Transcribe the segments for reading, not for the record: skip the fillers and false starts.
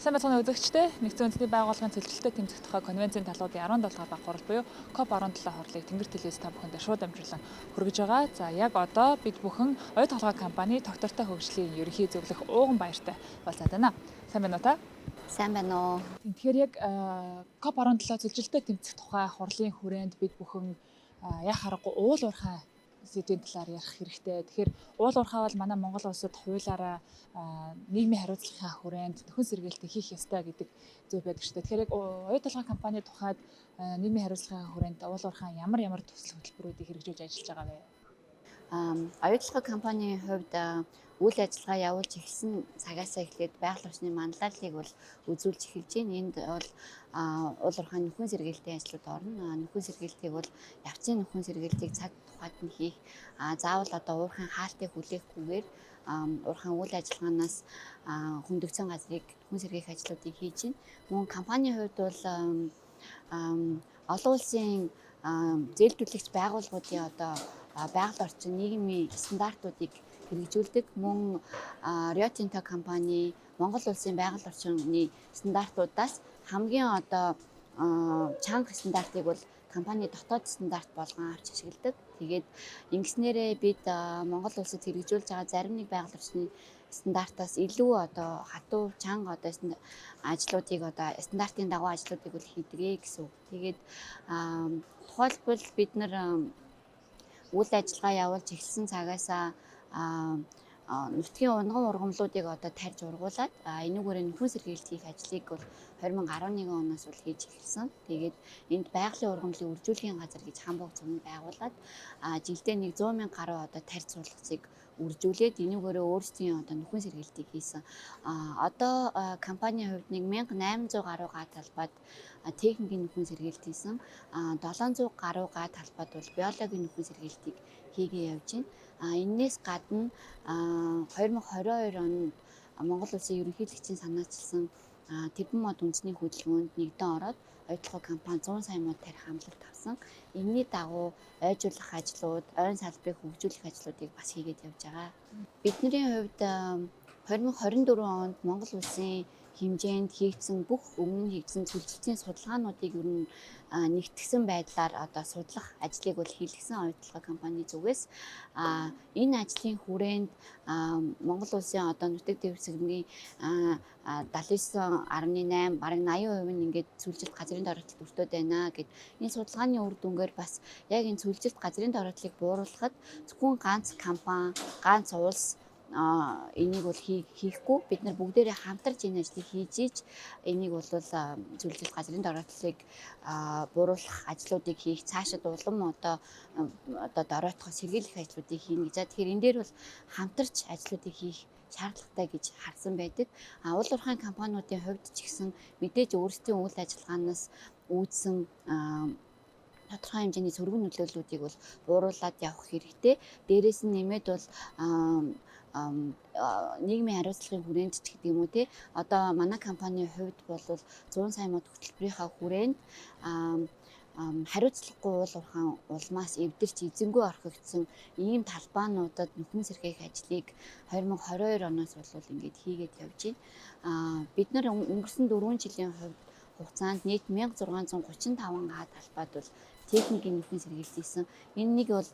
Сайн байцгаана үзэгчдээ. Нэгдсэн үндэсний байгууллагын цэлжилттэй тэмцэх тухай конвенцийн талуудын 17 баг хурал буюу COP17 хурлыг Тэнгэр телевиз та бүхэндээ шууд амжилан хүргэж байгаа. За яг одоо бид бүхэн оюу толгой компани Доктортой хөгжлийн ерөнхий зөвлөх Ууган Баяртай уулзаад байна. Сайн байна уу та? Сайн байна уу? Тэгэхээр яг COP17 цэлжилттэй тэмцэх тухай хурлын хүрээнд бид бүхэн яг харахгүй уул уурхай сэдвийн талаар ярих хэрэгтэй. Тэгэхээр уул уурхай бол манай Монгол улсад хуулиараа нийгмийн хариуцлагын хүрээнд нөхөн сэргээлтийг хийх ёстой гэдэг зөв байдаг шүү дээ. Тэгэхээр яг оюу толгой компани тухайд нийгмийн хариуцлагын хүрээнд уул уурхай ямар төсөл хөтөлбөрүүдийг хэрэгжүүлж ажиллаж байгаа вэ? Оюу толгой компанийн хувьд үйл ажиллагаа явуулж эхэлсэн цагаасаа эхлээд байгаль орчны манлайллыг бол үзүүлж эхэлж байна. Энд бол уул уурхай нөхөн сэргээлтийн ажлууд орно. Нөхөн сэргээлтийг бол явцын нөхөн сэргээлтийг цаг тухайд нь хийх, заавал одоо уурхайн хаалтыг хүлээхгүйгээр уурхайн үйл ажиллагаанаас хөндөгцөн газрыг нөхөн сэргээх ажлуудыг хийж байна. Мөн компанийн хувьд бол олон улсын зээлдүүлэгч байгууллагуудын одоо байгаль орчин нийгмийн стандартуудыг хэрэгжүүлдэг. Мөн Rio Tinto компани Монгол улсын байгаль орчны стандартуудаас хамгийн одоо чанга стандартыг бол компани дотоод стандарт болгон авч ашигладаг. Тэгээд ингэснээрээ бид Монгол улсад хэрэгжүүлж байгаа зарим нэг байгаль орчны стандартаас илүү одоо хатуу чанга одоо ажлуудыг одоо стандартын дагуу ажлуудыг бол хийдэг гэсэн үг. Тэгээд тухайлбал бид нар үйл ажиллагаа явуулж эхэлсэн цагаасаа нутгийн унган ургамлуудыг одоо тарьж ургуулад энүүгээр нөхөн сэргээлт хийх ажлыг бол 2011 оноос бол хийж эхэлсэн. Тэгээд энд байгалийн ургамлын үржүүлэхийн газар гэж Хамбог зүүн байгуулад жилдээ 100 мянга гаруй одоо тарьж суулгацыг үржүүлээд энүүгээр өөрсдийн одоо нөхөн сэргээлтийг хийсэн. Одоо компанийн хувьд 1800 гаруй га талбайд техникийн нөхөн сэргээлт хийсэн. 700 гаруй га талбайд бол биологийн нөхөн сэргээлтийг хийгээ явж байна. Энээс гадна 2022 онд Монгол улсын ерөнхийлөгчийн санаачилсан Тэбэн мод үндэсний хөдөлгөөнд нэгдэн ороод оюу толгой компани 100 сая мод тарих амлалт авсан. Энэний дагуу ойжуулах ажлууд, ойн салбарыг хөгжүүлэх ажлуудыг бас хийгээд явж байгаа. Бидний хувьд 2024 онд Монгол улсын хэмжээнд хийгдсэн бүх өмнө хийгдсэн цэлжилтийн судалгаануудыг ер нь нэгтгэсэн байдлаар одоо судлах ажлыг бол хийлгэсэн оюу толгой компани зүгээс энэ ажлын хүрээнд Монгол улсын одоо нутаг дэвсгэрийн 79.8 бараг 80% нь ингээд цэлжилт газрын дороотлолд өртөөд байна гэд энэ судалгааны үр дүнгээр бас яг энэ цэлжилт газрын дороотлыг бууруулахад зөвхөн ганц компани, ганц улс энийг бол хийхгүй бид нар бүгдээрээ хамтарч энэ ажлыг хийж ийж энийг бол цэлжилт газрын дороотлыг бууруулах ажлуудыг хийх цаашид улам одоо дороотхоо сэргийлэх ажлуудыг хийнэ гэж. Тэгэхээр энэ дээр бол хамтарч ажлуудыг хийх шаардлагатай гэж харсан байдаг. Уул уурхайн компаниудын хувьд ч гэсэн мэдээж өөрсдийн үйл ажиллагаанаас үүдсэн тодорхой хэмжээний сөргөн нөлөөллүүдийг бол бууруулад явах хэрэгтэй. Дээрээс нь нэмээд бол нийгмийн хариуцлагын хүрээнд ч гэдэг юм уу те одоо манай компанийн хувьд бол 100 сая мод хөтөлбөрийнхаа хүрээнд хариуцлагагүй уул уурхайн улмаас эвдэрч эзэнгүй орхигдсон ийм талбайнуудад нөхөн сэргээх ажлыг 2022 оноос бол ингээд хийгээд явж байна. Бид нар өнгөрсөн 4 жилийн хугацаанд нийт 1635 га талбайд бол техникийн нөхөн сэргээлт хийсэн. Энэ нэг бол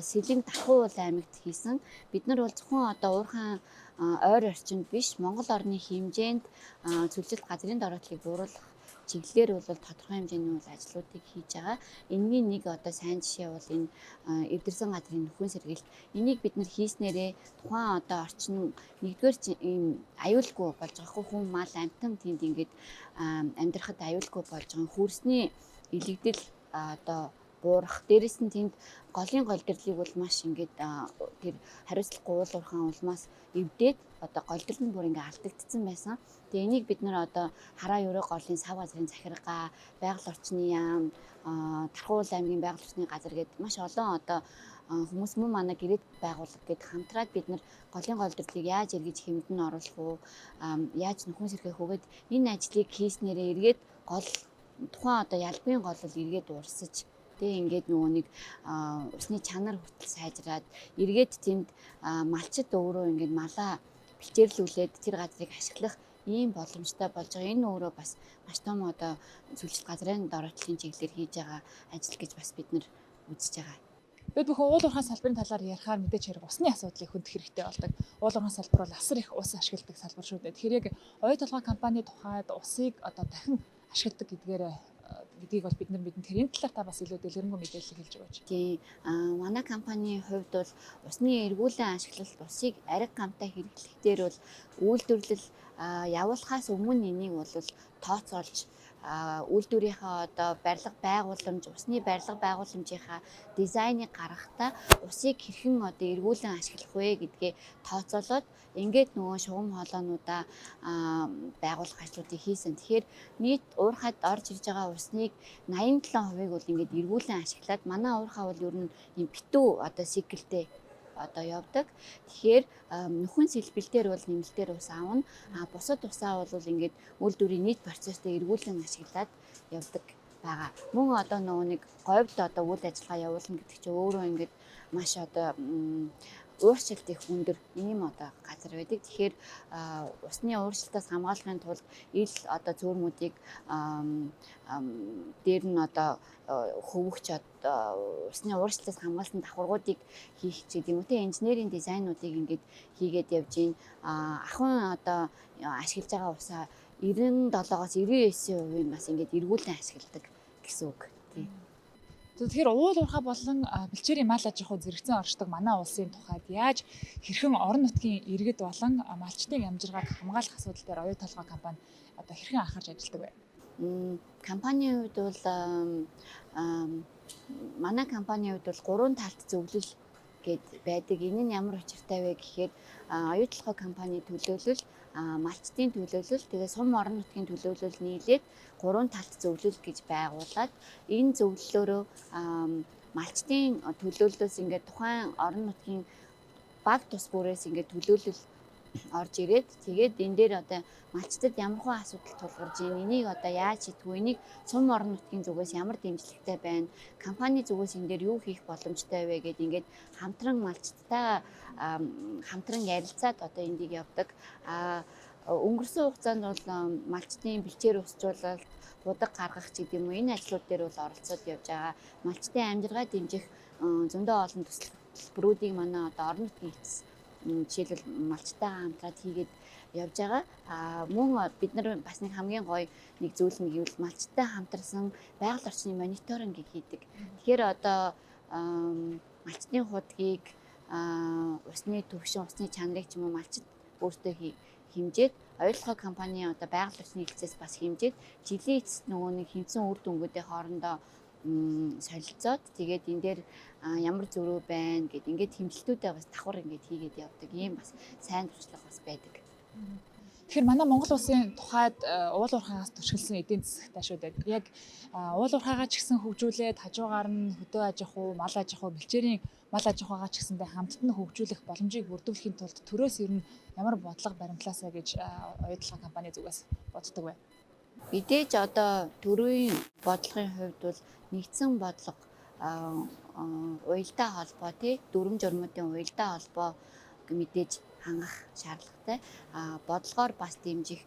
Сэлэнг Дархуу уул аймагт хийсэн. Бид нар бол зөвхөн одоо уурхайн ойр орчинд биш Монгол орны хэмжээнд цэлжилт газрын дороотлыг бууруулах чиглэлээр бол тодорхой хэмжээний ажлуудыг хийж байгаа. Энэний нэг одоо сайн жишээ бол энэ эвдэрсэн газрын нөхөн сэргээлт. Энийг бид нар хийснээрээ тухайн одоо орчин нэгдүгээр ийм аюулгүй болж байгаа хүн мал амтан тэнд ингээд амьдрахад аюулгүй болж байгаа хөрсний илэгдэл одоо буурах. Дээрээс нь тэнд голын голдрлыг бол маш ингээд тэр хариуцлагагүй уул уурхайн улмаас эвдээд одоо голдрол нь бүр ингээд алдагдсан байсан. Тэгээ энийг бид нар одоо хараа ерөө голын сав газрын захиргаа, байгаль орчны яам, Дархуу уул аймгийн байгаль орчны газар гэдэг маш олон одоо хүмүүс мөн манай гэрээд байгууллага гэд хамтраад бид нар голын голдрлыг яаж эргэж хэмдэн оруулах уу, яаж нөхөн сэргээх үгээд энэ ажлыг хийснээрээ эргээд гол тухайн одоо ялбын гол эргээд урсаж тэгээ ингээд нөгөө нэг усны чанар хүртэл сайжраад эргээд тэнд малчид өөрөө ингээд малаа бэлчээрлүүлээд тэр газрыг ашиглах ийм боломжтой болж байгаа. Энэ өөрөө бас маш том одоо зөвлөлт газрын дороотлын чиглэлээр хийж байгаа ажил гэж бас бид нар үзэж байгаа. Бид бүхэн уул уурхай салбарын талаар ярихаар мэдээж хэрэг усны асуудлыг хөндөх хэрэгтэй болдог. Уул уурхай салбар бол асар их ус ашигладаг салбар шүү дээ. Тэгэхээр яг оюу толгой компани тухайд усыг одоо дахин ашигладаг гэдгийг бол бид нар мэднэ. Тэр энэ талаар та бас илүү дэлгэрэнгүй мэдээлэл хэлж өгөөч. Тийм манай компанийн хувьд бол усны эргүүлэн ашиглалт усыг ариг гамтай хэрэглэх дээр бол үйлдвэрлэл явуулахаас өмнө энийг бол тооцоолж үйлдвэрийнхээ одоо барилга байгууламж, усны барилга байгууламжийнхаа дизайныг гаргахдаа усыг хэрхэн одоо эргүүлэн ашиглах вэ гэдгээ тооцоолоод ингээд нөгөө шугам хоолойнуудаа байгуулах ажлуудыг хийсэн. Тэгэхээр нийт уурхайд орж ирж байгаа усныг 87% бол ингээд эргүүлэн ашиглаад манай уурхай бол ер нь юм битүү одоо сиклтэй одоо явдаг. Тэгэхээр нөхөн сэлбэлтээр бол нэмэлтээр ус аавна. Бусад усаа бол ингээд үйлдвэрийн нийт процессыг эргүүлэн ашиглаад явдаг байгаа. Мөн одоо нөгөө нэг говьд одоо үйл ажиллагаа явуулна гэдэг чинь өөрөө ингээд маш одоо ууршилт их өндөр ийм одоо газар байдаг. Тэгэхээр усны ууршилтаас хамгаалахын тулд ил одоо зөөрмүүдийг дээр нь одоо хөвөгч одоо усны ууршилтаас хамгаалсан давхаргуудыг хийх ч гэдэг юм уу те инженерийн дизайнуудыг ингээд хийгээд явж гин ахын одоо ашиглаж байгаа усаа 97-оос 99% бас ингээд эргүүлэн ашигладаг гэсэн үг тийм. Тэгэхээр уул уурхай болон бэлчээрийн мал аж ахуй зэрэгцэн оршдог манай улсын тухайд яаж хэрхэн орон нутгийн иргэд болон малчдын амжиргааг хамгаалах асуудал дээр оюу толгой компани одоо хэрхэн анхаарч ажилладаг вэ? Компанийн хувьд бол манай компанийн хувьд бол 3 талт зөвлөл гээд байдаг. Энэ нь ямар учиртай вэ гэхээр оюу толгой компани төлөөлөл, малчдын төлөөлөл, тэгээ сум орон нутгийн төлөөлөл нийлээд 3 талт зөвлөл гэж байгуулад энэ зөвлөлөөрөө малчдын төлөөллөөс ингээд тухайн орон нутгийн баг тус бүрээс ингээд төлөөлөл орж ирээд тэгээд энэ дээр одоо малчдад ямар хөө асуудал тулгарч ийн энийг одоо яаж шийдэх вэ? Энийг сум орон нутгийн зүгээс ямар дэмжлэгтэй байна? Компани зүгээс энэ дээр юу хийх боломжтой вэ гэдээ ингээд хамтран малчдтай хамтран ярилцаад одоо эндийг явдаг. Өнгөрсөн хугацаанд бол малчдын бэлчээр усжуулалт, будаг гаргах ч гэдэг юм уу энэ ажлууд дээр бол оролцоод явж байгаа. Малчдын амжиргаа дэмжих зөндөө олон төсөлбөрүүдийг манай одоо орон нутгийн эцэс жишээлбэл малчтайгаа хамтраад хийгээд явж байгаа. Мөн бид нар бас нэг хамгийн гоё нэг зүйл нь гэвэл малчтай хамтарсан байгаль орчны мониторинг хийдэг. Тэгэхээр одоо малчтын худгийг усны төвшин, усны чанарыг ч юм уу малчд өөртөө хэмжээд оюутлогоо компани одоо байгаль орчны хэлцээс бас хэмжээд жилийн эцэст нөгөө нэг хэмцэн үр дүнгуудын хоорондоо солилцоод тэгээд энэ дээр ямар зөрүү байна гэд ингээд хэмжилтүүдээ бас давхар ингээд хийгээд явдаг. Ийм бас сайн туршлага бас байдаг. Тэгэхээр манай Монгол улсын тухайд уул уурхайгаас төршилсөн эдийн засагтай шүү дээ. Яг уул уурхайгаа ч гэсэн хөгжүүлээд хажуугаар нь хөдөө аж ахуй, мал аж ахуй, бэлчээрийн мал аж ахуйгаа ч гэсэндээ хамтдаа хөгжүүлэх боломжийг бүрдүүлэхийн тулд төрөөс ер нь ямар бодлого баримтлаасаа гэж оюу толгой компани зүгээс боддог вэ? Мэдээж одоо төрийн бодлогын хувьд бол нэгдсэн бодлого уялдаа холбоо тий дүрм журмуудын уялдаа холбоо мэдээж хангах шаардлагатай. Бодлогоор бас дэмжих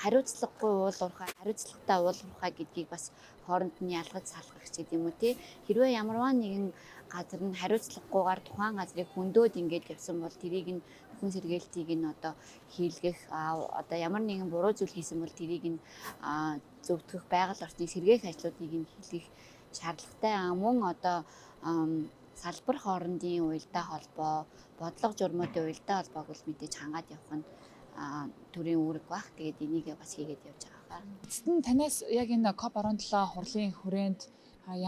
хариуцлагагүй уул уурхай, хариуцлагатай уул уурхай гэдгийг бас хооронд нь ялгаж салгах гэдэг юм уу тий. Хэрвээ ямарваа нэгэн газар нь хариуцлагагүйгээр тухайн газрыг хөндөөд ингээд явсан бол тэрийг нь нөхөн сэргээлтийг нь одоо хийлгэх одоо ямар нэгэн буруу зүйл хийсэн бол тэрийг нь зөвтгөх байгаль орчныг сэргээх ажлуудыг нь хийлгэх шаардлагатай. Мөн одоо салбар хоорондын уялдаа холбоо, бодлого журмуудын уялдаа холбоог бол мэдээж хангаад явах нь төрийн үүрэг баг. Тэгээд энийг бас хийгээд явж байгаа. Эцэст нь танаас яг энэ COP17 хурлын хүрээнд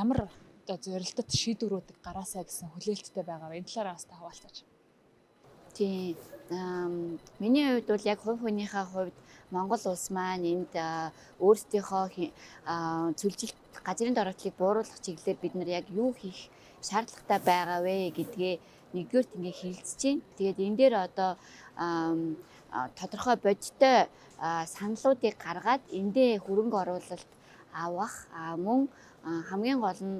ямар зорилттой шийдвэрүүд гараасаа гэсэн хүлээлттэй байгаа вэ? Энэ талаараа бас та хуваалцаач. Тийм. Миний хувьд бол яг хувь хүнийхээ хувьд Монгол улс маань энд өөрсдийнхөө цөлжилт газрын дороотлыг бууруулах чиглэлээр бид нар яг юу хийх шаардлагатай байгаа вэ гэдгээ нэгдүгээрт ингээ хэлэлцэж байна. Тэгээд энэ дээр одоо тодорхой бодиттой саналуудыг гаргаад эндээ хөрөнгө оруулалт авах мөн хамгийн гол нь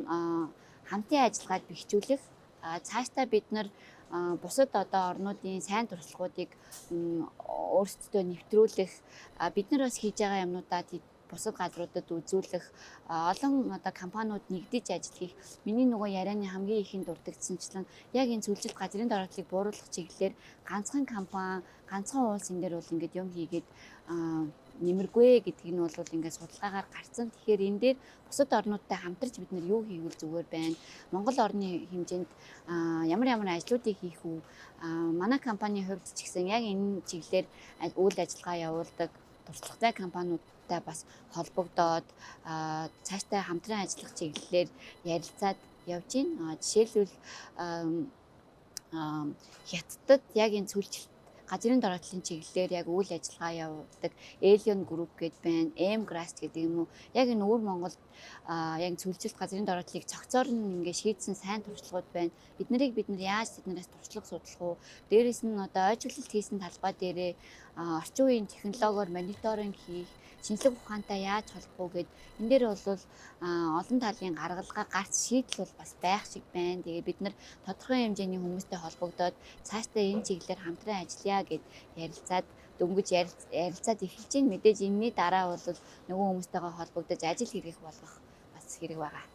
хамтын ажиллагааг бэхжүүлэх цаашдаа бид нар бусад одоо орнуудын сайн туршлагуудыг өөрсдөө нэвтрүүлэх, бид нар бас хийж байгаа юмнуудаа бусад газруудад үзүүлэх, олон одоо компаниуд нэгдэж ажиллах. Миний нөгөө ярианы хамгийн ихэнд дурддагсанчлан яг энэ зөвлөлт газрын дороотлыг бууруулах чиглэлээр ганцхан компани, ганцхан улс энэ дээр бол ингээд юм хийгээд нэмэргүй гэдгийг нь бол ингээд судалгаагаар гарсан. Тэгэхээр энэ дээр бусад орнуудтай хамтарч бид нар юу хийвэл зүгээр байна? Монгол орны хэмжээнд ямар ажлуудыг хийх үү? Манай компанийн хувьд ч гэсэн яг энэ чиглэлээр үйл ажиллагаа явуулдаг туршлагатай компаниудтай бас холбогдоод цаашдаа хамтран ажиллах чиглэлээр ярилцаад явж байна. Жишээлбэл Хятадд яг энэ зөвлөлт газрын дороотлын чиглэлээр яг үйл ажиллагаа явуулдаг Alien Group гэдэг байна, M-Grass гэдэг юм уу. Яг энэ өвөр Монголд яг зөвлөлт газрын дороотлыг цогцоор нь ингээ шийдсэн сайн туршлагууд байна. Бид нар яаж тэднээс туршлага судлах уу? Дээрээс нь одоо ойжуулалт хийсэн талбай дээрээ орчин үеийн технологиор мониторинг хийх, шинжлэх ухаантай яаж холбох уу гэд энэ дээр бол олон талын гаргалгаа гарц шийдэл бол бас байх шиг байна. Тэгээ бид нар тодорхой хэмжээний хүмүүстэй холбогдоод цаашдаа энэ чиглэлээр хамтран ажиллая гэд ярилцаад дөнгөж ярилцаад эхэлж байна. Мэдээж энэний дараа бол нөгөө хүмүүстэйгээ холбогдож ажил хийх болгох бас хэрэг байгаа.